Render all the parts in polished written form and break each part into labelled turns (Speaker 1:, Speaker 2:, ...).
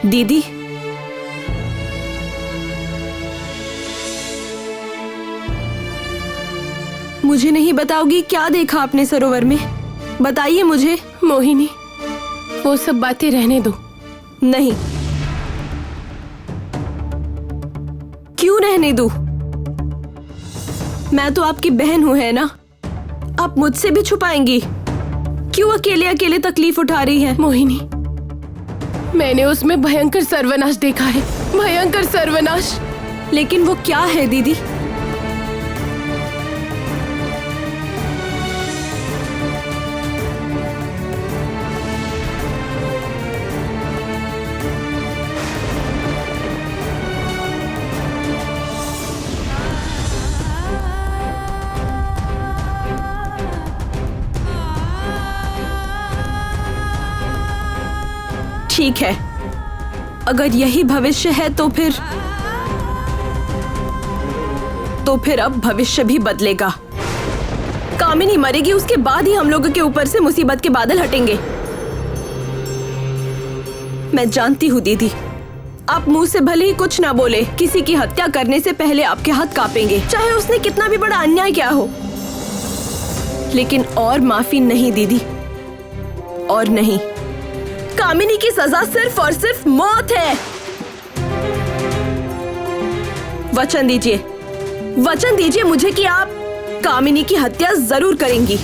Speaker 1: दीदी, मुझे नहीं बताओगी क्या देखा आपने सरोवर में? बताइए मुझे।
Speaker 2: मोहिनी, वो सब बातें रहने दो।
Speaker 1: नहीं। क्यों रहने दूं? मैं तो आपकी बहन हूं, है ना? आप मुझसे भी छुपाएंगी? क्यों अकेले अकेले तकलीफ उठा रही है?
Speaker 2: मोहिनी, मैंने उसमें भयंकर सर्वनाश देखा है, भयंकर सर्वनाश।
Speaker 1: लेकिन वो क्या है दीदी? ठीक है, अगर यही भविष्य है तो फिर अब भविष्य भी बदलेगा। कामिनी मरेगी, उसके बाद ही हम लोगों के ऊपर से मुसीबत के बादल हटेंगे। मैं जानती हूँ दीदी, आप मुंह से भले ही कुछ ना बोले, किसी की हत्या करने से पहले आपके हाथ कांपेंगे, चाहे उसने कितना भी बड़ा अन्याय किया हो। लेकिन और माफी नहीं दीदी, और नहीं। कामिनी की सजा सिर्फ और सिर्फ मौत है। वचन दीजिए, वचन दीजिए मुझे कि आप कामिनी की हत्या जरूर करेंगी।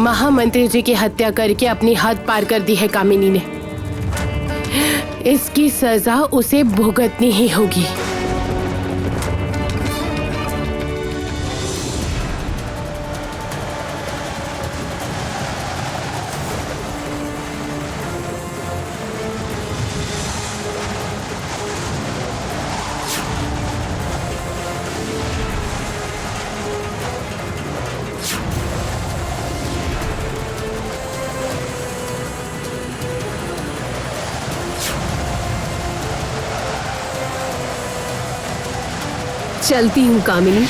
Speaker 2: महामंत्री जी की हत्या करके अपनी हद पार कर दी है कामिनी ने। इसकी सजा उसे भुगतनी ही होगी।
Speaker 3: चलती हूँ कामिनी।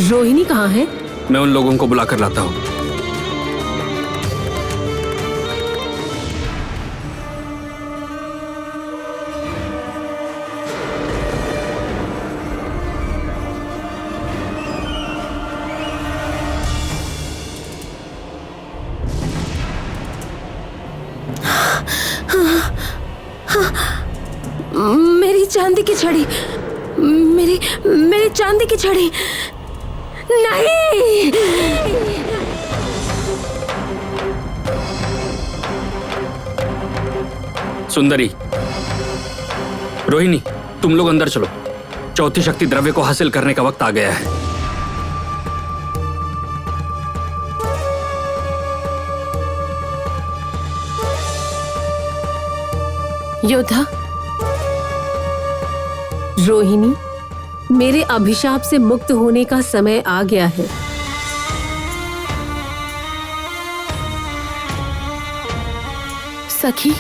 Speaker 3: रोहिणी कहाँ है?
Speaker 4: मैं उन लोगों को बुला कर लाता हूँ।
Speaker 1: मेरी चांदी की छड़ी, मेरी चांदी की छड़ी। नहीं!
Speaker 4: सुंदरी, रोहिणी, तुम लोग अंदर चलो। चौथी शक्ति द्रव्य को हासिल करने का वक्त आ गया है।
Speaker 2: योद्धा,
Speaker 3: रोहिणी, मेरे अभिशाप से मुक्त होने का समय आ गया है।
Speaker 2: सखी,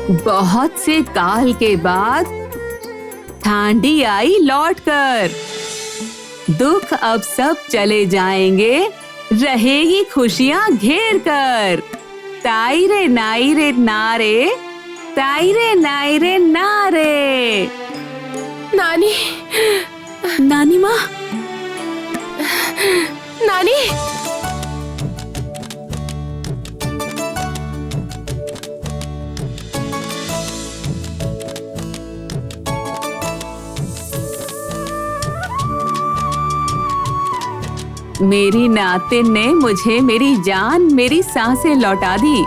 Speaker 5: बहुत से काल के बाद ठांडी आई लौटकर। दुख अब सब चले जाएंगे, रहेगी खुशियां घेर कर। ताईरे नाईरे नारे, ताईरे नाईरे नारे।
Speaker 2: नानी,
Speaker 5: नानी माँ,
Speaker 2: नानी।
Speaker 5: मेरी नातिन ने मुझे मेरी जान, मेरी सांसें लौटा दी।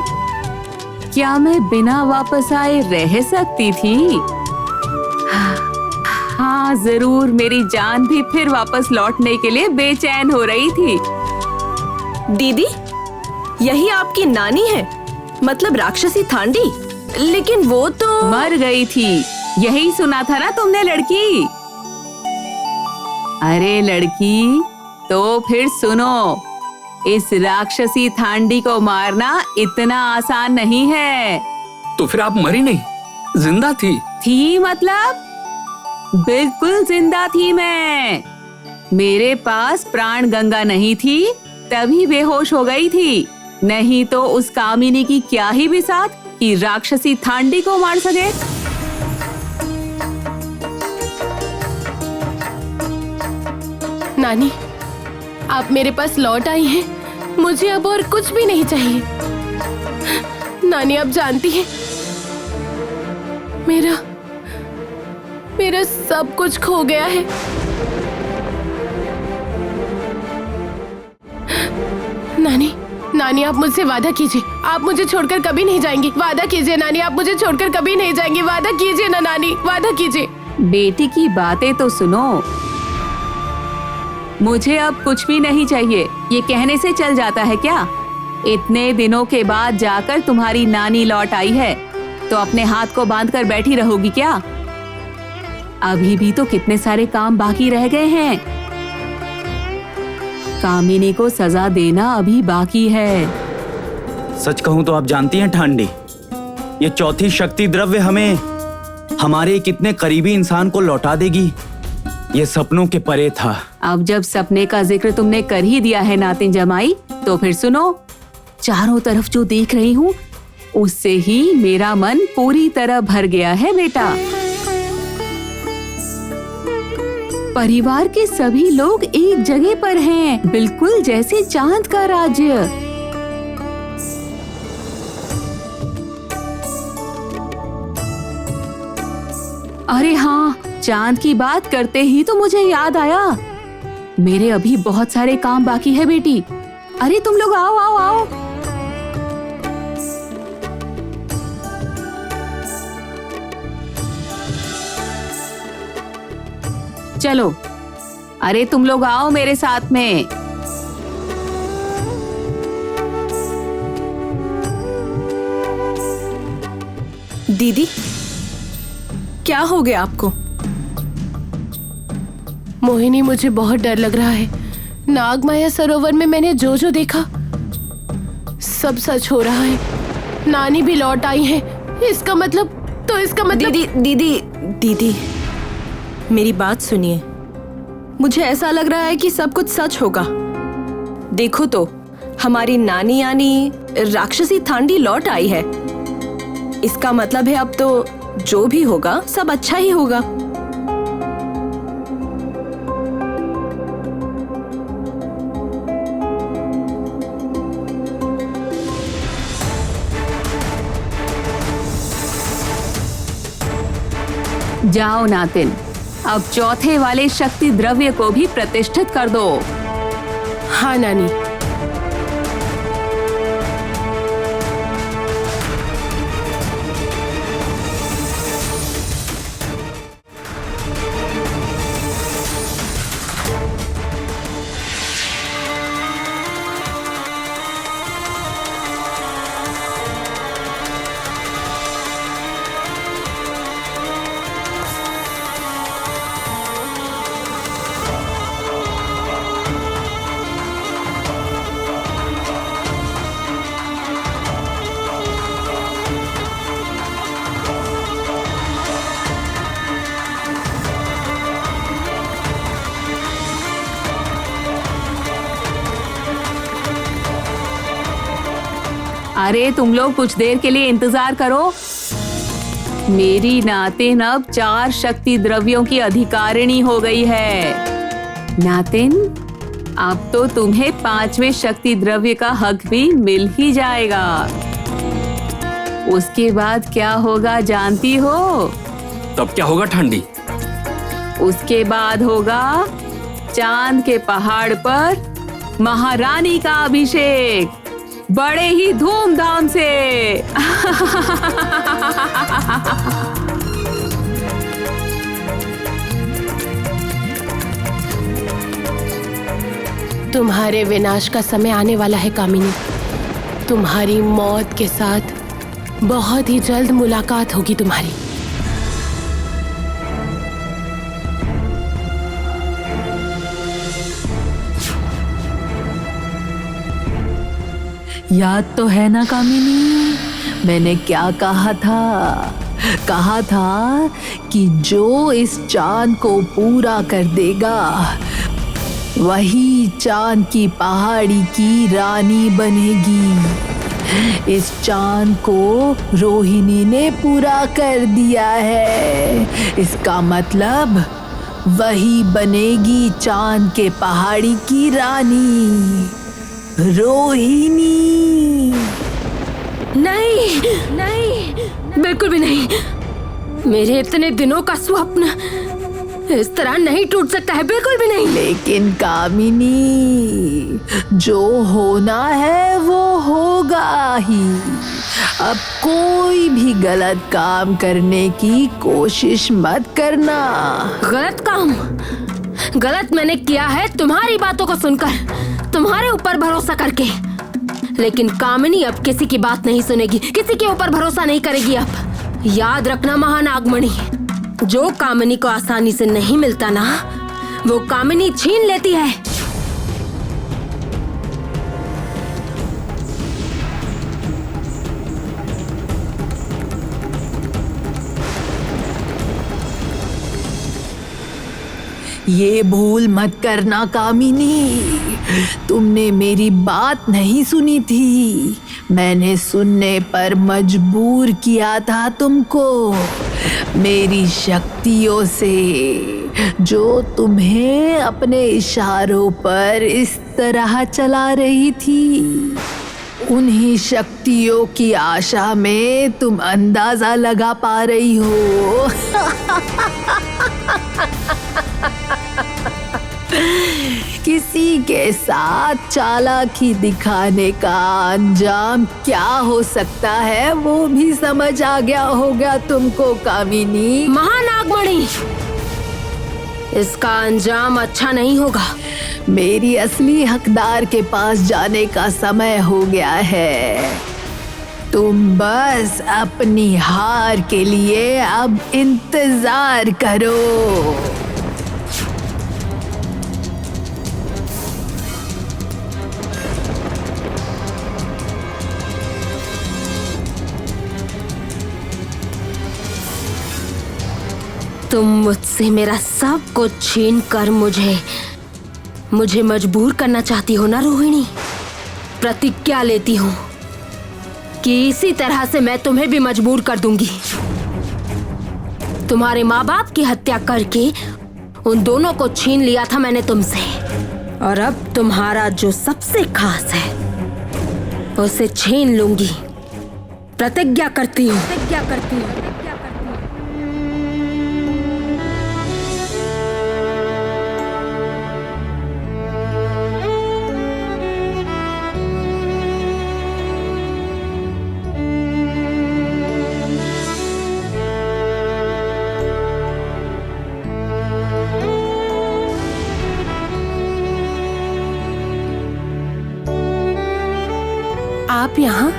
Speaker 5: क्या मैं बिना वापस आए रह सकती थी? हाँ जरूर, मेरी जान भी फिर वापस लौटने के लिए बेचैन हो रही थी।
Speaker 1: दीदी, यही आपकी नानी है, मतलब राक्षसी थांडी। लेकिन वो तो
Speaker 5: मर गई थी, यही सुना था ना तुमने लड़की? अरे लड़की, तो फिर सुनो, इस राक्षसी थांडी को मारना इतना आसान नहीं है।
Speaker 4: तो फिर आप मरी नहीं, जिंदा थी?
Speaker 5: थी मतलब? बिल्कुल जिंदा थी मैं। मेरे पास प्राण गंगा नहीं थी, तभी बेहोश हो गई थी। नहीं तो उस कामिनी की क्या ही बिसात कि राक्षसी थांडी को मार सके।
Speaker 2: नानी, आप मेरे पास लौट आई हैं। मुझे अब और कुछ भी नहीं चाहिए। नानी, आप जानती हैं, मेरा सब कुछ खो गया है। नानी, आप मुझसे वादा कीजिए, आप मुझे छोड़कर कभी नहीं जाएंगी। वादा कीजिए नानी, आप मुझे छोड़कर कभी नहीं जाएंगी। वादा कीजिए ना नानी, वादा कीजिए।
Speaker 5: बेटी की बातें तो सुनो। मुझे अब कुछ भी नहीं चाहिए, ये कहने से चल जाता है क्या? इतने दिनों के बाद जाकर तुम्हारी नानी लौट आई है, तो अपने हाथ को बांधकर बैठी रहोगी क्या? अभी भी तो कितने सारे काम बाकी रह गए हैं। कामिनी को सजा देना अभी बाकी है।
Speaker 6: सच कहूं तो आप जानती हैं ठांडी, ये चौथी शक्ति द्रव्य हमें हमारे कितने करीबी इंसान को लौटा देगी, ये सपनों के परे था।
Speaker 5: अब जब सपने का जिक्र तुमने कर ही दिया है नातिन जमाई, तो फिर सुनो। चारों तरफ जो देख रही हूँ, उससे ही मेरा मन पूरी तरह भर गया है बेटा। परिवार के सभी लोग एक जगह पर हैं, बिल्कुल जैसे चांद का राज्य। अरे हाँ, चांद की बात करते ही तो मुझे याद आया, मेरे अभी बहुत सारे काम बाकी है बेटी। अरे तुम लोग आओ आओ आओ। चलो, अरे तुम लोग आओ मेरे साथ में।
Speaker 1: दीदी, क्या हो गया आपको?
Speaker 2: मोहिनी, मुझे बहुत डर लग रहा है। नागमाया सरोवर में मैंने जो जो देखा, सब सच हो रहा है। नानी भी लौट आई है। इसका मतलब
Speaker 1: दीदी, मेरी बात सुनिए। मुझे ऐसा लग रहा है कि सब कुछ सच होगा। देखो तो, हमारी नानी यानी राक्षसी थांडी लौट आई है। इसका मतलब है अब तो जो भी होगा सब अच्छा ही होगा।
Speaker 5: जाओ नातिन, अब चौथे वाले शक्ति द्रव्य को भी प्रतिष्ठित कर दो।
Speaker 2: हाँ नानी।
Speaker 5: अरे तुम लोग कुछ देर के लिए इंतजार करो। मेरी नातिन अब 4 शक्ति द्रव्यों की अधिकारिणी हो गई है। नातिन, अब तो तुम्हें 5वें शक्ति द्रव्य का हक भी मिल ही जाएगा। उसके बाद क्या होगा जानती हो?
Speaker 4: तब क्या होगा ठांडी?
Speaker 5: उसके बाद होगा चांद के पहाड़ पर महारानी का अभिषेक, बड़े ही धूमधाम से।
Speaker 2: तुम्हारे विनाश का समय आने वाला है कामिनी। तुम्हारी मौत के साथ बहुत ही जल्द मुलाकात होगी तुम्हारी।
Speaker 7: याद तो है ना कामिनी, मैंने क्या कहा था? कहा था कि जो इस चांद को पूरा कर देगा वही चांद की पहाड़ी की रानी बनेगी। इस चांद को रोहिणी ने पूरा कर दिया है। इसका मतलब वही बनेगी चांद के पहाड़ी की रानी, रोहिणी।
Speaker 1: नहीं नहीं, बिल्कुल भी नहीं। मेरे इतने दिनों का स्वप्न इस तरह नहीं टूट सकता है, बिल्कुल भी नहीं।
Speaker 7: लेकिन कामिनी, जो होना है वो होगा ही। अब कोई भी गलत काम करने की कोशिश मत करना।
Speaker 1: गलत काम? गलत मैंने किया है तुम्हारी बातों को सुनकर, तुम्हारे ऊपर भरोसा करके। लेकिन कामिनी अब किसी की बात नहीं सुनेगी, किसी के ऊपर भरोसा नहीं करेगी। अब याद रखना महानागमणि, जो कामिनी को आसानी से नहीं मिलता ना, वो कामिनी छीन लेती है।
Speaker 7: ये भूल मत करना कामिनी, तुमने मेरी बात नहीं सुनी थी। मैंने सुनने पर मजबूर किया था तुमको, मेरी शक्तियों से, जो तुम्हें अपने इशारों पर इस तरह चला रही थी। उन्हीं शक्तियों की आशा में तुम अंदाजा लगा पा रही हो किसी के साथ चालाकी दिखाने का अंजाम क्या हो सकता है वो भी समझ आ गया होगा तुमको कामिनी।
Speaker 1: महानागमणि, इसका अंजाम अच्छा नहीं होगा।
Speaker 7: मेरी असली हकदार के पास जाने का समय हो गया है। तुम बस अपनी हार के लिए अब इंतजार करो।
Speaker 1: तुम मुझसे मेरा सब कुछ छीन कर मुझे मजबूर करना चाहती हो ना रोहिणी? प्रतिज्ञा लेती हूँ कि इसी तरह से मैं तुम्हें भी मजबूर कर दूंगी। तुम्हारे माँ बाप की हत्या करके उन दोनों को छीन लिया था मैंने तुमसे, और अब तुम्हारा जो सबसे खास है उसे छीन लूंगी। प्रतिज्ञा करती हूँ।
Speaker 2: आप यहाँ?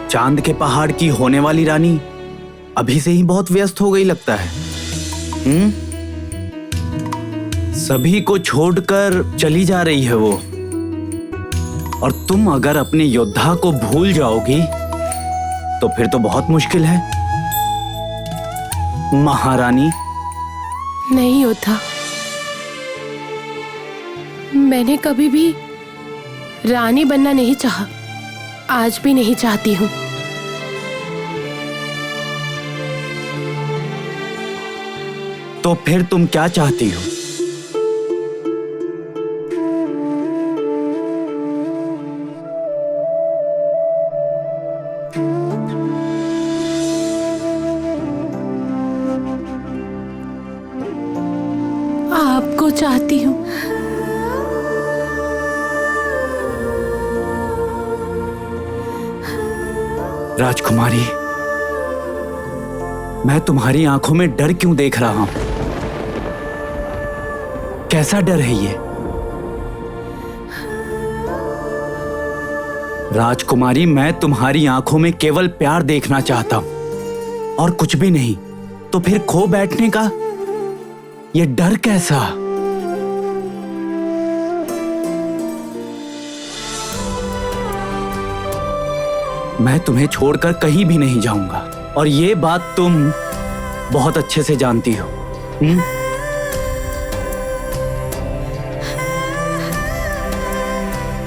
Speaker 6: चांद के पहाड़ की होने वाली रानी अभी से ही बहुत व्यस्त हो गई लगता है। सभी को छोड़कर चली जा रही है वो। और तुम अगर अपने योद्धा को भूल जाओगी तो फिर तो बहुत मुश्किल है महारानी।
Speaker 2: नहीं होता। मैंने कभी भी रानी बनना नहीं चाहा, आज भी नहीं चाहती हूँ।
Speaker 6: तो फिर तुम क्या चाहती हो?
Speaker 2: आपको चाहती हूँ।
Speaker 6: राजकुमारी, मैं तुम्हारी आंखों में डर क्यों देख रहा हूं? कैसा डर है ये? राजकुमारी, मैं तुम्हारी आंखों में केवल प्यार देखना चाहता हूं और कुछ भी नहीं। तो फिर खो बैठने का ये डर कैसा? मैं तुम्हें छोड़कर कहीं भी नहीं जाऊंगा और ये बात तुम बहुत अच्छे से जानती हो।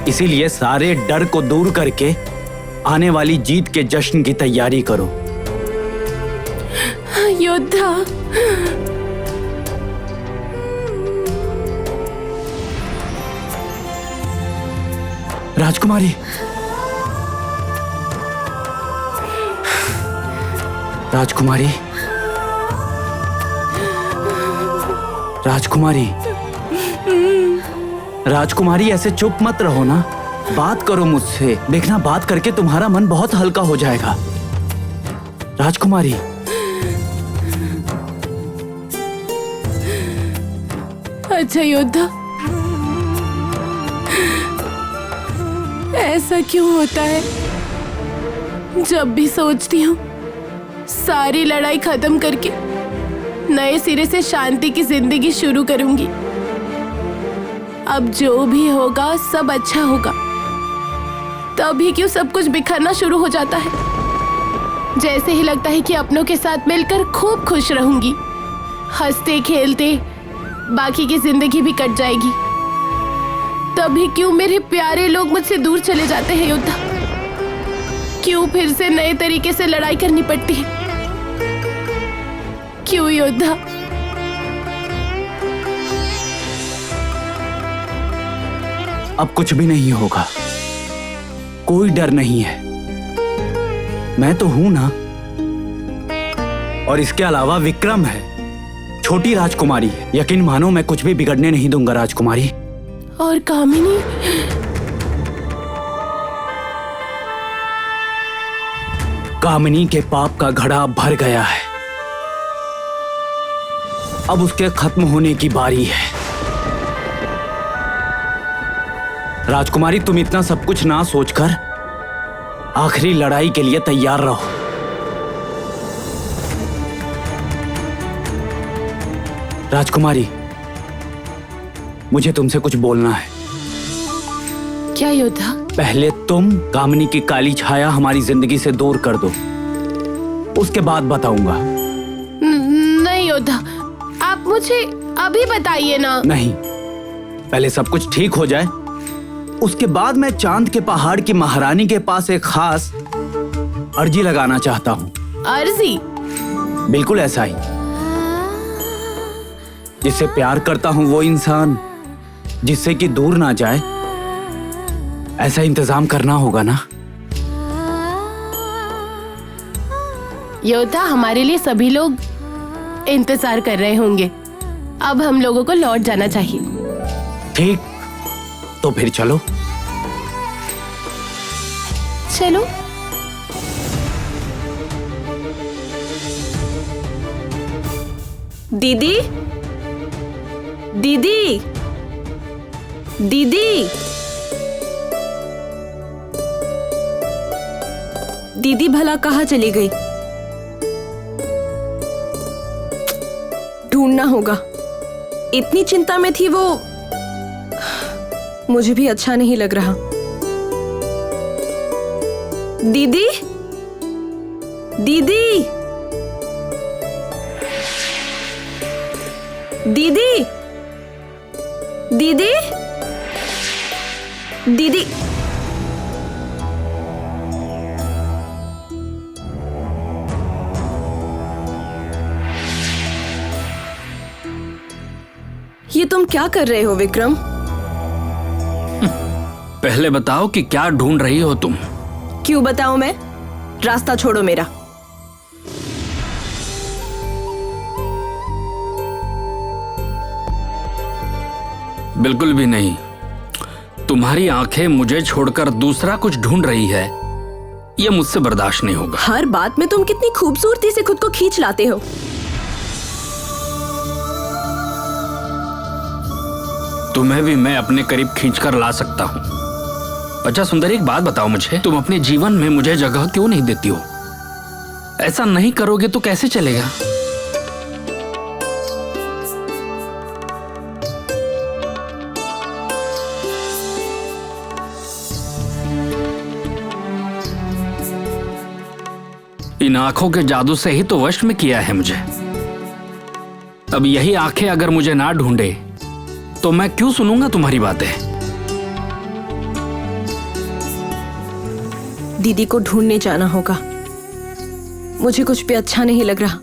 Speaker 6: इसीलिए सारे डर को दूर करके आने वाली जीत के जश्न की तैयारी करो।
Speaker 2: योद्धा,
Speaker 6: राजकुमारी, राजकुमारी, राजकुमारी, राजकुमारी, ऐसे चुप मत रहो ना, बात करो मुझसे। देखना, बात करके तुम्हारा मन बहुत हल्का हो जाएगा। राजकुमारी,
Speaker 2: अच्छा योद्धा, ऐसा क्यों होता है? जब भी सोचती हूँ सारी लड़ाई खत्म करके नए सिरे से शांति की जिंदगी शुरू करूंगी, अब जो भी होगा सब अच्छा होगा, तभी क्यों सब कुछ बिखरना शुरू हो जाता है। जैसे ही लगता है कि अपनों के साथ मिलकर खूब खुश रहूंगी, हंसते खेलते बाकी की जिंदगी भी कट जाएगी, तभी क्यों मेरे प्यारे लोग मुझसे दूर चले जाते हैं। योद्धा, क्यों फिर से नए तरीके से लड़ाई करनी पड़ती है? क्यों योद्धा?
Speaker 6: अब कुछ भी नहीं होगा, कोई डर नहीं है। मैं तो हूं ना, और इसके अलावा विक्रम है, छोटी राजकुमारी है। यकीन मानो, मैं कुछ भी बिगड़ने नहीं दूंगा राजकुमारी।
Speaker 2: और कामिनी?
Speaker 6: कामिनी के पाप का घड़ा भर गया है, अब उसके खत्म होने की बारी है। राजकुमारी, तुम इतना सब कुछ ना सोचकर आखिरी लड़ाई के लिए तैयार रहो। राजकुमारी, मुझे तुमसे कुछ बोलना है।
Speaker 2: क्या योद्धा?
Speaker 6: पहले तुम कामिनी की काली छाया हमारी जिंदगी से दूर कर दो, उसके बाद बताऊंगा।
Speaker 2: नहीं योद्धा, आप मुझे अभी बताइए ना।
Speaker 6: नहीं, पहले सब कुछ ठीक हो जाए, उसके बाद मैं चांद के पहाड़ की महारानी के पास एक खास अर्जी लगाना चाहता हूँ।
Speaker 2: अर्जी?
Speaker 6: बिल्कुल ऐसा ही। जिससे प्यार करता हूँ वो इंसान जिससे कि दूर ना जाए, ऐसा इंतजाम करना होगा ना।
Speaker 2: योद्धा, हमारे लिए सभी लोग इंतजार कर रहे होंगे, अब हम लोगों को लौट जाना चाहिए।
Speaker 6: ठीक, तो फिर चलो।
Speaker 2: चलो।
Speaker 1: दीदी, दीदी, दीदी, दीदी भला कहाँ चली गई? ढूंढना होगा। इतनी चिंता में थी वो, मुझे भी अच्छा नहीं लग रहा। दीदी, दीदी, दीदी, दीदी, दीदी, ये तुम क्या कर रहे हो विक्रम?
Speaker 4: पहले बताओ कि क्या ढूंढ रही हो तुम?
Speaker 1: क्यों बताऊं मैं? रास्ता छोड़ो मेरा।
Speaker 4: बिल्कुल भी नहीं। तुम्हारी आंखें मुझे छोड़कर दूसरा कुछ ढूंढ रही है, यह मुझसे बर्दाश्त नहीं होगा।
Speaker 1: हर बात में तुम कितनी खूबसूरती से खुद को खींच लाते हो।
Speaker 4: तुम्हें भी मैं अपने करीब खींचकर ला सकता हूँ। अच्छा सुंदरी, एक बात बताओ मुझे, तुम अपने जीवन में मुझे जगह क्यों नहीं देती हो? ऐसा नहीं करोगे तो कैसे चलेगा? इन आंखों के जादू से ही तो वश में किया है मुझे। अब यही आंखें अगर मुझे ना ढूंढे तो मैं क्यों सुनूंगा तुम्हारी बातें?
Speaker 1: दीदी को ढूंढने जाना होगा। मुझे कुछ भी अच्छा नहीं लग रहा।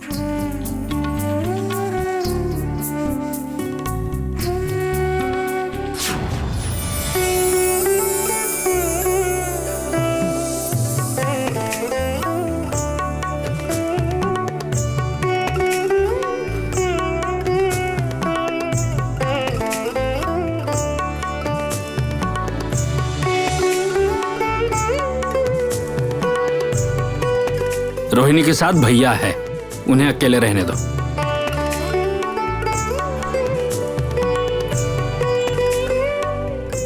Speaker 4: रोहिणी के साथ भैया है, उन्हें अकेले रहने दो।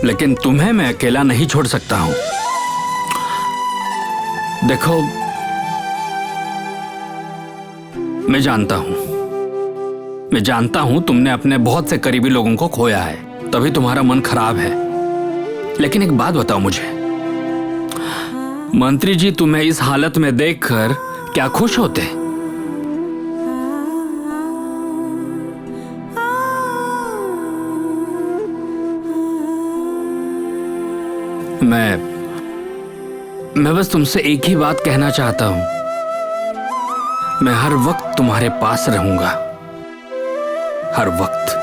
Speaker 4: लेकिन तुम्हें मैं अकेला नहीं छोड़ सकता हूं। देखो, मैं जानता हूं तुमने अपने बहुत से करीबी लोगों को खोया है, तभी तुम्हारा मन खराब है। लेकिन एक बात बताओ मुझे, मंत्री जी तुम्हें इस हालत में देखकर क्या खुश होते? मैं बस तुमसे एक ही बात कहना चाहता हूं। मैं हर वक्त तुम्हारे पास रहूंगा, हर वक्त।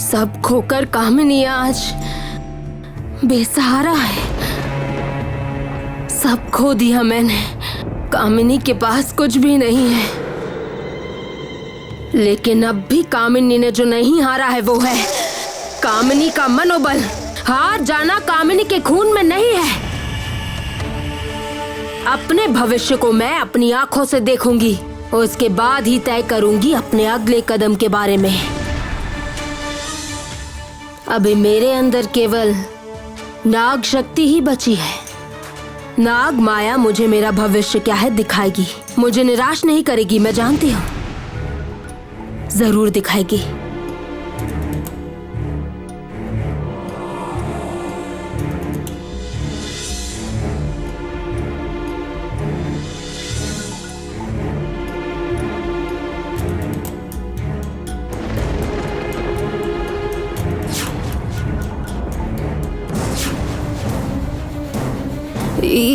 Speaker 1: सब खोकर कामिनी आज बेसहारा है। सब खो दिया मैंने। कामिनी के पास कुछ भी नहीं है। लेकिन अब भी कामिनी ने जो नहीं हारा है वो है कामिनी का मनोबल। हार जाना कामिनी के खून में नहीं है। अपने भविष्य को मैं अपनी आंखों से देखूंगी और उसके बाद ही तय करूंगी अपने अगले कदम के बारे में। अभी मेरे अंदर केवल नाग शक्ति ही बची है। नाग माया मुझे मेरा भविष्य क्या है दिखाएगी। मुझे निराश नहीं करेगी, मैं जानती हूँ। जरूर दिखाएगी।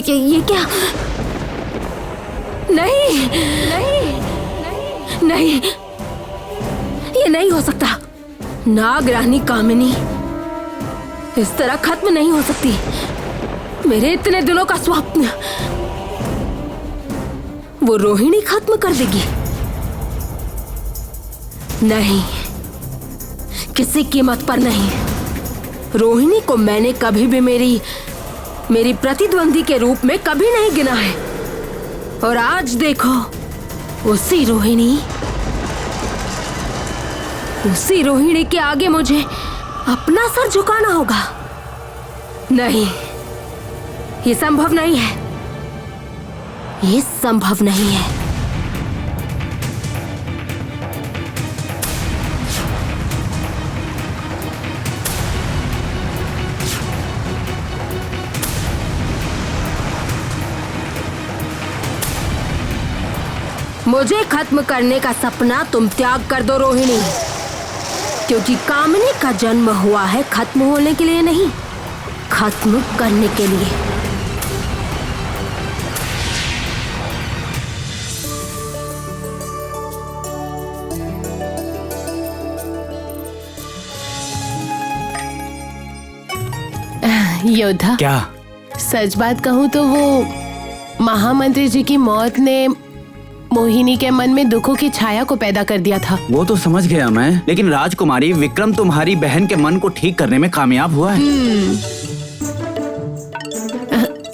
Speaker 1: ये क्या? नहीं नहीं नहीं, ये नहीं हो सकता। नाग रानी कामिनी इस तरह खत्म नहीं हो सकती। मेरे इतने दिनों का स्वप्न वो रोहिणी खत्म कर देगी। नहीं, किसी कीमत पर नहीं। रोहिणी को मैंने कभी भी मेरी प्रतिद्वंदी के रूप में कभी नहीं गिना है। और आज देखो, उसी रोहिणी के आगे मुझे अपना सर झुकाना होगा। नहीं, ये संभव नहीं है। ये संभव नहीं है।
Speaker 3: मुझे खत्म करने का सपना तुम त्याग कर दो रोहिणी, क्योंकि कामिनी का जन्म हुआ है खत्म होने के लिए नहीं, खत्म करने के लिए।
Speaker 2: योद्धा,
Speaker 6: क्या?
Speaker 2: सच बात कहूँ तो वो महामंत्री जी की मौत ने मोहिनी के मन में दुखों की छाया को पैदा कर दिया था।
Speaker 6: वो तो समझ गया मैं, लेकिन राजकुमारी, विक्रम तुम्हारी बहन के मन को ठीक करने में कामयाब हुआ है।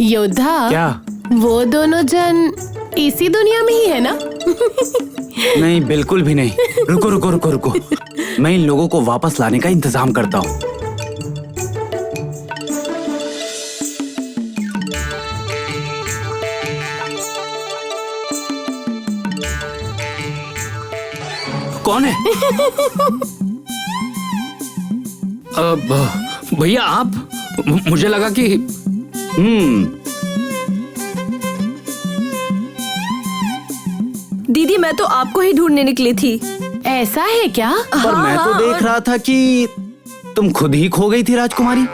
Speaker 2: योद्धा,
Speaker 6: क्या?
Speaker 2: वो दोनों जन इसी दुनिया में ही है ना?
Speaker 6: नहीं, बिल्कुल भी नहीं। रुको रुको रुको रुको, मैं इन लोगों को वापस लाने का इंतजाम करता हूँ।
Speaker 4: कौन है? भैया आप? मुझे लगा कि
Speaker 1: दीदी मैं तो आपको ही ढूंढने निकली थी।
Speaker 2: ऐसा है क्या?
Speaker 6: पर मैं तो देख रहा था कि तुम खुद ही खो गई थी राजकुमारी।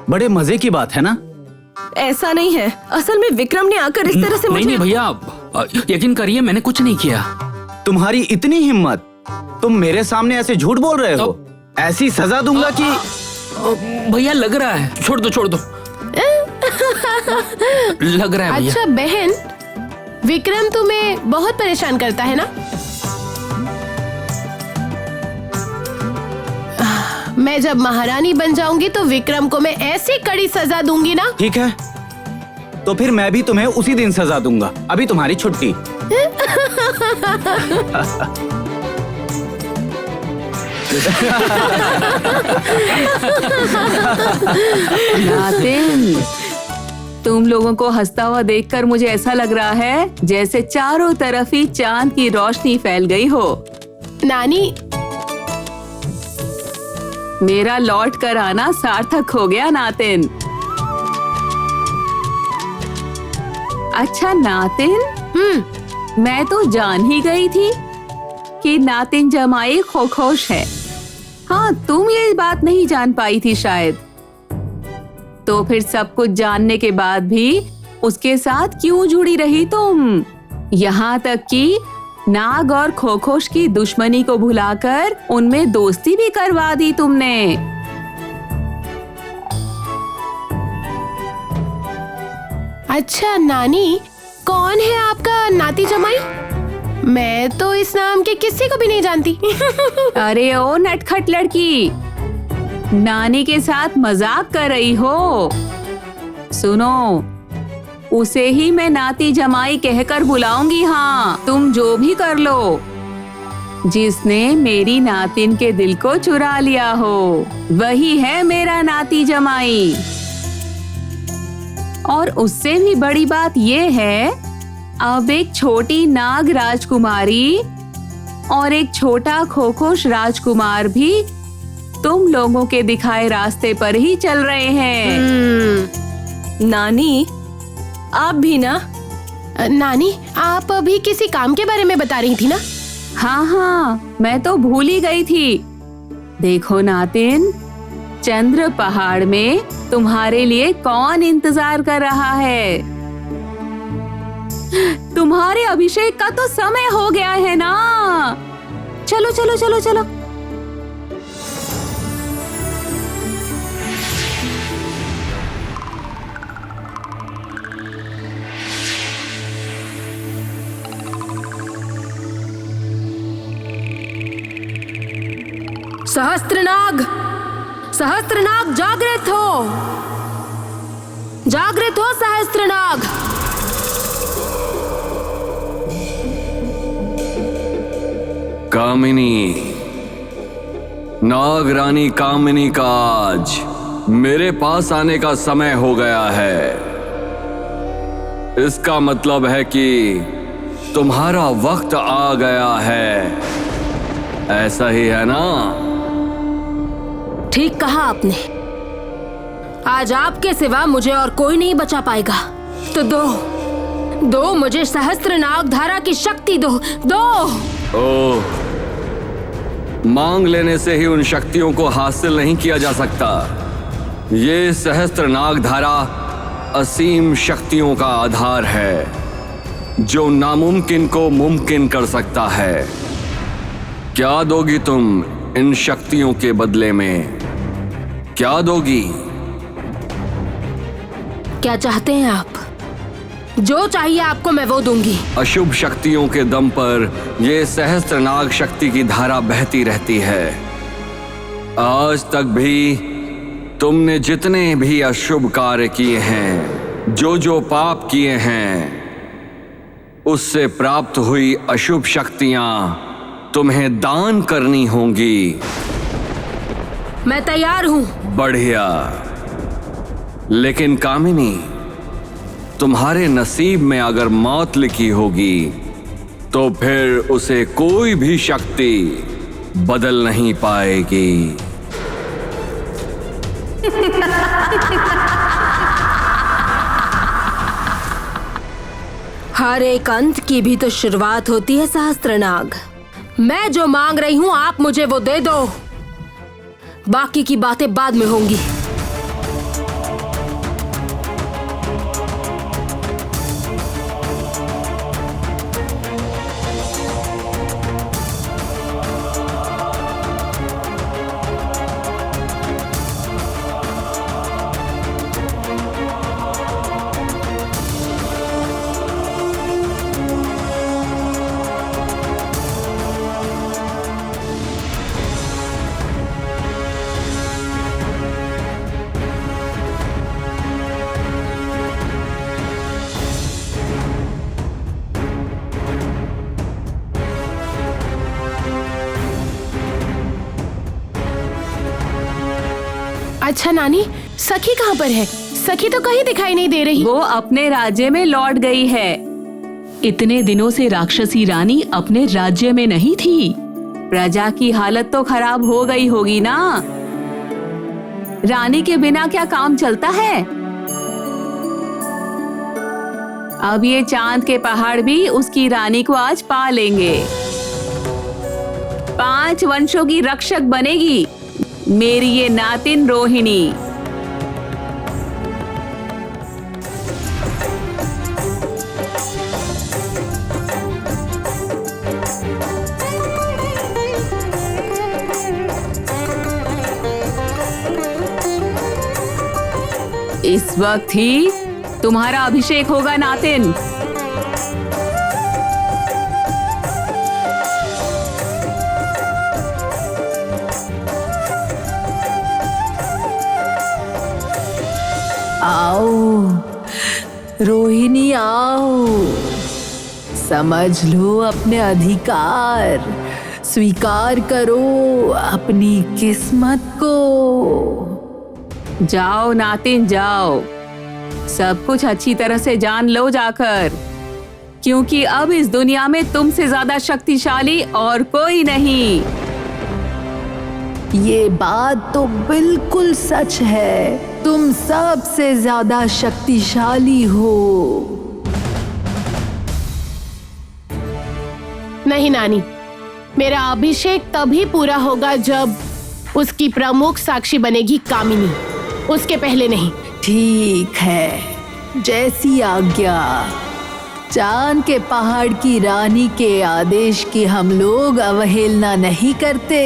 Speaker 6: बड़े मजे की बात है ना?
Speaker 1: ऐसा नहीं है, असल में विक्रम ने आकर इस तरह से
Speaker 4: नहीं नहीं भैया, यकीन करिए मैंने कुछ नहीं किया।
Speaker 6: तुम्हारी इतनी हिम्मत, तुम मेरे सामने ऐसे झूठ बोल रहे हो? ऐसी सजा दूंगा कि
Speaker 4: भैया लग रहा है, छोड़ दो छोड़ दो। लग रहा है भैया।
Speaker 2: अच्छा बहन, विक्रम तुम्हें बहुत परेशान करता है ना? मैं जब महारानी बन जाऊंगी तो विक्रम को मैं ऐसी कड़ी सजा दूंगी ना।
Speaker 6: ठीक है, तो फिर मैं भी तुम्हें उसी दिन सजा दूंगा। अभी तुम्हारी छुट्टी।
Speaker 5: नातिन, तुम लोगों को हंसता हुआ देखकर मुझे ऐसा लग रहा है जैसे चारों तरफ ही चांद की रोशनी फैल गई हो।
Speaker 2: नानी,
Speaker 5: मेरा लौट कर आना सार्थक हो गया नातिन। अच्छा नातिन, मैं तो जान ही गई थी कि नातिन जमाई खुश है। हाँ, तुम ये बात नहीं जान पाई थी शायद। तो फिर सब कुछ जानने के बाद भी उसके साथ क्यों जुड़ी रही तुम? यहाँ तक कि नाग और खरगोश की दुश्मनी को भुलाकर उनमें दोस्ती भी करवा दी तुमने।
Speaker 2: अच्छा नानी, कौन है आपका नाती जमाई? मैं तो इस नाम के किसी को भी नहीं जानती।
Speaker 5: अरे ओ नटखट लड़की, नानी के साथ मजाक कर रही हो? सुनो, उसे ही मैं नाती जमाई कहकर बुलाऊंगी। हाँ, तुम जो भी कर लो। जिसने मेरी नातिन के दिल को चुरा लिया हो वही है मेरा नाती जमाई। और उससे भी बड़ी बात ये है, अब एक छोटी नाग राजकुमारी और एक छोटा खरगोश राजकुमार भी तुम लोगों के दिखाए रास्ते पर ही चल रहे हैं।
Speaker 1: नानी, आप भी ना?
Speaker 2: नानी, आप अभी किसी काम के बारे में बता रही थी ना?
Speaker 5: हाँ हाँ, मैं तो भूल ही गई थी। देखो नातिन, चंद्र पहाड़ में तुम्हारे लिए कौन इंतजार कर रहा है? तुम्हारे अभिषेक का तो समय हो गया है ना। चलो चलो चलो चलो।
Speaker 3: सहस्त्रनाग, सहस्त्रनाग जागृत हो, जागृत हो सहस्त्रनाग।
Speaker 8: कामिनी, नाग रानी कामिनी का आज मेरे पास आने का समय हो गया है। इसका मतलब है कि तुम्हारा वक्त आ गया है। ऐसा ही है ना?
Speaker 3: ठीक कहा आपने। आज आपके सिवा मुझे और कोई नहीं बचा पाएगा। तो दो मुझे सहस्त्रनाग धारा की शक्ति दो, दो।
Speaker 8: ओह, मांग लेने से ही उन शक्तियों को हासिल नहीं किया जा सकता। ये सहस्त्रनाग धारा असीम शक्तियों का आधार है, जो नामुमकिन को मुमकिन कर सकता है। क्या दोगी तुम इन शक्तियों के बदले में? क्या दोगी?
Speaker 3: क्या चाहते हैं आप? जो चाहिए आपको मैं वो दूंगी।
Speaker 8: अशुभ शक्तियों के दम पर ये सहस्त्रनाग शक्ति की धारा बहती रहती है। आज तक भी तुमने जितने भी अशुभ कार्य किए हैं, जो पाप किए हैं, उससे प्राप्त हुई अशुभ शक्तियां तुम्हें दान करनी होंगी।
Speaker 3: मैं तैयार हूं।
Speaker 8: बढ़िया। लेकिन कामिनी, तुम्हारे नसीब में अगर मौत लिखी होगी तो फिर उसे कोई भी शक्ति बदल नहीं पाएगी।
Speaker 3: हर एक अंत की भी तो शुरुआत होती है सहस्त्रनाग। मैं जो मांग रही हूं आप मुझे वो दे दो, बाकी की बातें बाद में होंगी।
Speaker 2: अच्छा नानी, सखी कहाँ पर है? सखी तो कहीं दिखाई नहीं दे रही।
Speaker 5: वो अपने राज्य में लौट गई है। इतने दिनों से राक्षसी रानी अपने राज्य में नहीं थी। प्रजा की हालत तो खराब हो गई होगी ना। रानी के बिना क्या काम चलता है? अब ये चांद के पहाड़ भी उसकी रानी को आज पा लेंगे। 5 वंशों की रक्षक बनेगी मेरी ये नातिन रोहिणी। इस वक्त ही तुम्हारा अभिषेक होगा नातिन।
Speaker 7: आओ रोहिणी आओ, समझ लो अपने अधिकार, स्वीकार करो अपनी किस्मत को।
Speaker 5: जाओ नातिन जाओ, सब कुछ अच्छी तरह से जान लो जाकर, क्योंकि अब इस दुनिया में तुमसे ज्यादा शक्तिशाली और कोई नहीं।
Speaker 7: ये बात तो बिल्कुल सच है, तुम सबसे ज्यादा शक्तिशाली हो।
Speaker 2: नहीं नानी, मेरा अभिषेक तभी पूरा होगा जब उसकी प्रमुख साक्षी बनेगी कामिनी, उसके पहले नहीं।
Speaker 7: ठीक है, जैसी आज्ञा। चांद के पहाड़ की रानी के आदेश की हम लोग अवहेलना नहीं करते।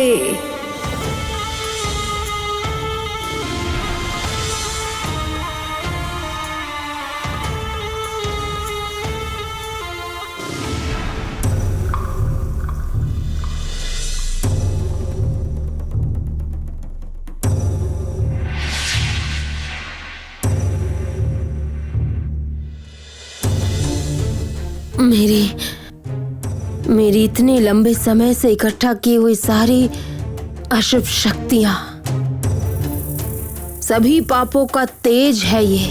Speaker 3: मेरी इतने लंबे समय से इकट्ठा की हुई सारी अशुभ शक्तियां, सभी पापों का तेज है ये।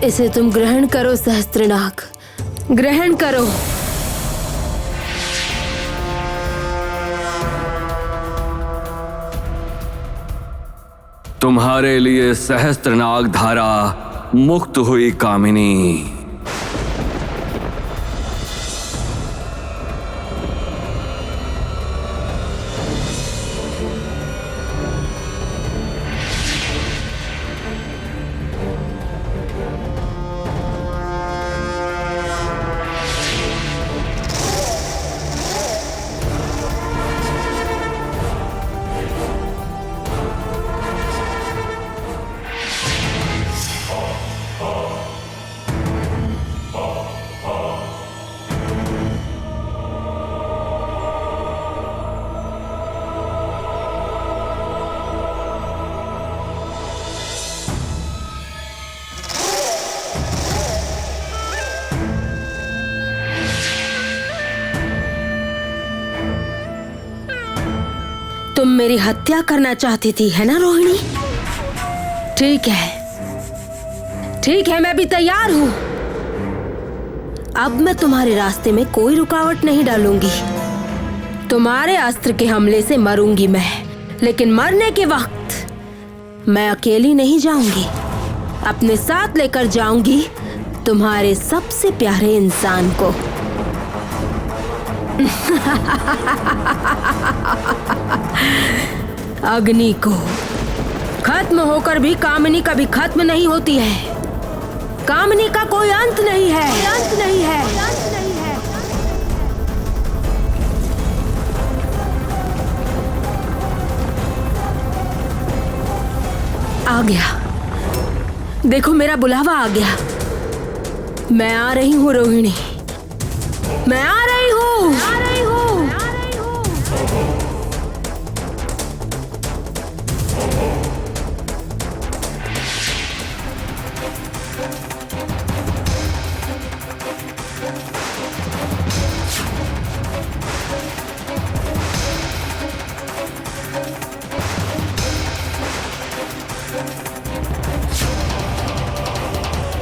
Speaker 3: इसे तुम ग्रहण करो सहस्त्रनाग, ग्रहण करो।
Speaker 8: तुम्हारे लिए सहस्त्रनाग धारा मुक्त हुई कामिनी।
Speaker 3: तुम मेरी हत्या करना चाहती थी, है ना रोहिणी? ठीक है, मैं भी तैयार हूँ। अब मैं तुम्हारे रास्ते में कोई रुकावट नहीं डालूंगी। तुम्हारे अस्त्र के हमले से मरूंगी मैं, लेकिन मरने के वक्त मैं अकेली नहीं जाऊंगी। अपने साथ लेकर जाऊंगी तुम्हारे सबसे प्यारे इंसान को। अग्नि को। खत्म होकर भी कामिनी कभी खत्म नहीं होती है। कामिनी का कोई अंत नहीं है। आ गया, देखो मेरा बुलावा आ गया। मैं आ रही हूँ रोहिणी, मैं आ रही हूँ।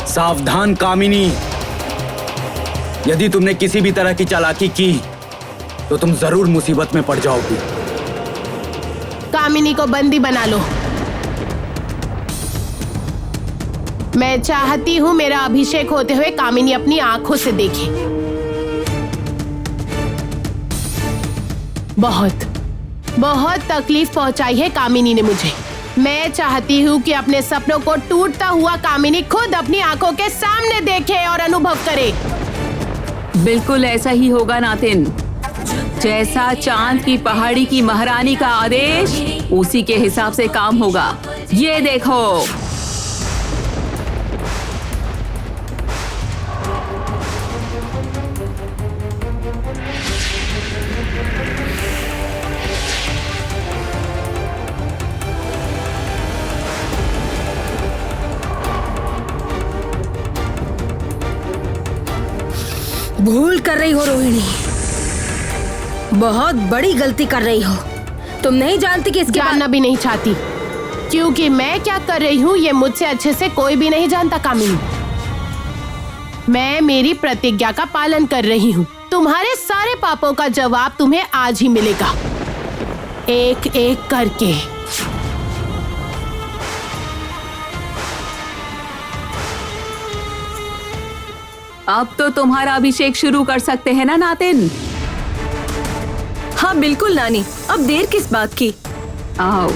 Speaker 6: सावधान कामिनी, यदि तुमने किसी भी तरह की चालाकी की तो तुम जरूर मुसीबत में पड़ जाओगी।
Speaker 2: कामिनी को बंदी बना लो। मैं चाहती हूँ मेरा अभिषेक होते हुए कामिनी अपनी आंखों से देखे। बहुत तकलीफ पहुंचाई है कामिनी ने मुझे। मैं चाहती हूँ कि अपने सपनों को टूटता हुआ कामिनी खुद अपनी आंखों के सामने देखे और अनुभव करे।
Speaker 5: बिल्कुल ऐसा ही होगा नातिन। जैसा चांद की पहाड़ी की महारानी का आदेश, उसी के हिसाब से काम होगा। ये देखो।
Speaker 3: भूल कर रही हो रोहिणी, बहुत बड़ी गलती कर रही हो। तुम नहीं जानती कि इसके
Speaker 2: जानना भी नहीं चाहती, क्योंकि मैं क्या कर रही हूँ ये मुझसे अच्छे से कोई भी नहीं जानता कामिनी। मैं मेरी प्रतिज्ञा का पालन कर रही हूँ। तुम्हारे सारे पापों का जवाब तुम्हें आज ही मिलेगा, एक एक करके।
Speaker 5: अब तो तुम्हारा अभिषेक शुरू कर सकते हैं ना नातिन?
Speaker 1: हाँ बिल्कुल नानी, अब देर किस बात की।
Speaker 5: आओ।